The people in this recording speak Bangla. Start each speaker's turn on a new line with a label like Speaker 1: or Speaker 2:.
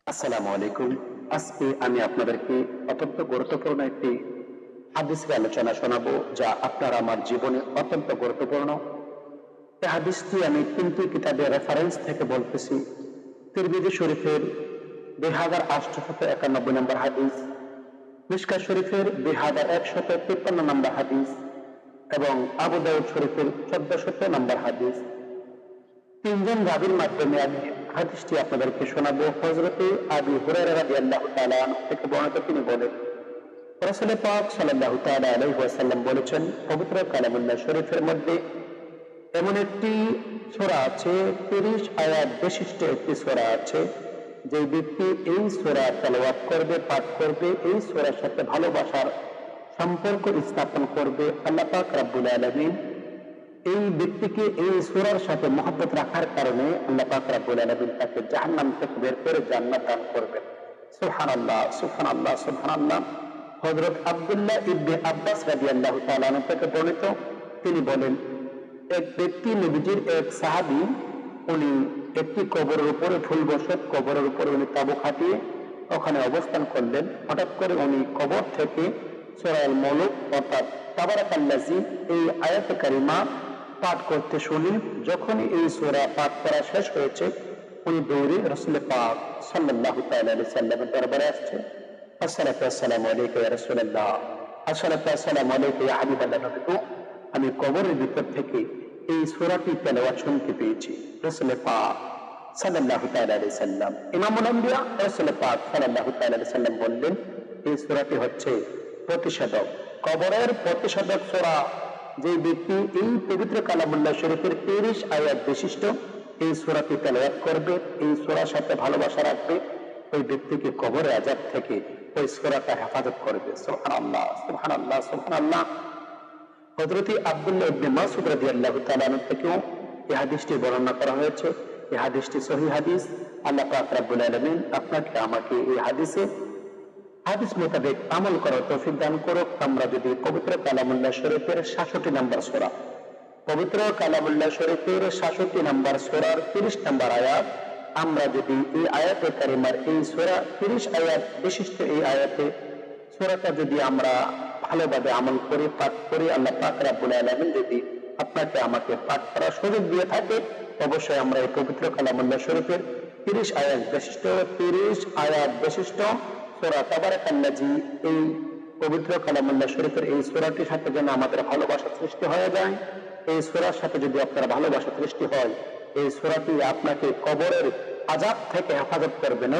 Speaker 1: আসসালামু আলাইকুম। আজকে আমি আপনাদেরকে অত্যন্ত গুরুত্বপূর্ণ একটি হাদিসের আলোচনা শোনাবো, যা আপনার আমার জীবনে অত্যন্ত গুরুত্বপূর্ণ। এই হাদিসটি আমি 3টি কিতাবের রেফারেন্স থেকে বলতেছি। তিরমিজি শরীফের 2891 নম্বর হাদিস, মিশকাত শরীফের 2153 নম্বর হাদিস এবং আবু দাউদ শরীফের 1400 নম্বর হাদিস। তিনজন রাবীর মাধ্যমে আমি হাদিসটি আপনাদেরকে শোনাবো। হযরতে আবু হুরায়রা রাদিয়াল্লাহু তাআলা আনহু থেকে বর্ণিত, তিনি বলেন, রাসূল পাক সাল্লাল্লাহু তাআলা আলাইহি ওয়াসাল্লাম বলেছেন, পবিত্র কালামুল্লাহ শরীফের মধ্যে এমন একটি সূরা আছে, 30 আয়াত বিশিষ্ট একটি সূরা আছে। যে ব্যক্তি এই সূরা তেলাওয়াত করবে, পাঠ করবে, এই সূরার সাথে ভালোবাসার সম্পর্ক স্থাপন করবে, আল্লাহ পাক রব্বুল আলামিন এই ব্যক্তিকে এই সূরার সাথে মহব্বত রাখার কারণে আল্লাহ পাক রব্বুল আলামিন তাকে জাহান্নাম থেকে বের করে জান্নাত দান করবেন। সুবহানাল্লাহ, সুবহানাল্লাহ, সুবহানাল্লাহ। হযরত আব্দুল্লাহ ইবনে আব্বাস রাদিয়াল্লাহু তাআলা আনহু থেকে বর্ণিত, তিনি বলেন, এক ব্যক্তি, নবীজির এক সাহাবী, উনি একটি কবরের উপরে ভুলবশত কবরের উপরে উনি তাবু খাটিয়ে ওখানে অবস্থান করলেন। হঠাৎ করে উনি কবর থেকে সূরা আল মুলক অর্থাৎ তাবারাকাল্লাযী এই আয়াতে কারিমা পাঠ করতে শুনি। যখনই এই সূরা পাঠ করা শেষ হয়েছে, উনি দৌড়ে রাসূল পাক সাল্লাল্লাহু তাআলা আলাইহি সাল্লামের দরবারে আসছে। আসসালাতু ওয়াসসালামু আলাইকা ইয়া রাসূলুল্লাহ, আসসালাতু ওয়াসসালামু আলাইকা ইয়া হাবিবাল্লাহ। নবী, আমি কবরের ভিতর থেকে এই সূরাটি তেলাওয়াত শুনতে পেয়েছি। রাসূল পাক সাল্লাল্লাহু তাআলা আলাইহি সাল্লাম, ইমামুল আম্বিয়া রাসূল পাক সাল্লাল্লাহু তাআলা আলাইহি সাল্লাম বললেন, এই সূরাটি হচ্ছে প্রতিষেধক, কবরের প্রতিষেধক সূরা। যে ব্যক্তি এই পবিত্র কালামুল্লাহ শরীফের 30 আয়াত বিশিষ্ট এই সূরাটি তেলাওয়াত করবে, এই সূরার সাথে ভালোবাসা রাখবে, ওই ব্যক্তিকে কবরের আযাব থেকে ওই সূরাটা হেফাজত করবে। সুবহানাল্লাহ, সুবহানাল্লাহ, সুবহানাল্লাহ। হযরত আব্দুল্লাহ ইবনে মাসউদ রাদিয়াল্লাহু তাআলা আনহু থেকেও এই হাদিসটি বর্ণনা করা হয়েছে। এই হাদিসটি সহিহ হাদিস। আল্লাহ পাক রব্বুল আলামিন আপনাকে আমাকে এই হাদিস মোতাবেক আমল করার তৌফিক দান করুক। আমরা যদি পবিত্র কালামুল্লাহ শরীফের 66 নম্বর সূরা, পবিত্র কালামুল্লাহ শরীফের 66 নম্বর সূরার 30 নম্বর আয়াত, আমরা যদি এই আয়াতে কারিমার এই সূরা 30 আয়াত বিশিষ্ট এই আয়াতে সূরাটা যদি আমরা ভালোভাবে আমল করি, পাঠ করি, আল্লাহ পাক রব্বুল আলামিন যদি আপনাকে আমাকে পাঠ করার সুযোগ দিয়ে থাকে, অবশ্যই আমরা এই পবিত্র কালামুল্লাহ শরীফের 30 আয়াত বিশিষ্ট সূরা তাবারাকাল্লাযী, এই পবিত্র কালামুল্লাহ শরীফের এই সূরাটির সাথে যেন আমাদের ভালোবাসা সৃষ্টি হয়ে যায়। এই সূরার সাথে যদি আপনার ভালোবাসা সৃষ্টি হয়, এই সূরাটি আপনাকে কবরের আযাব থেকে হেফাজত করবে না।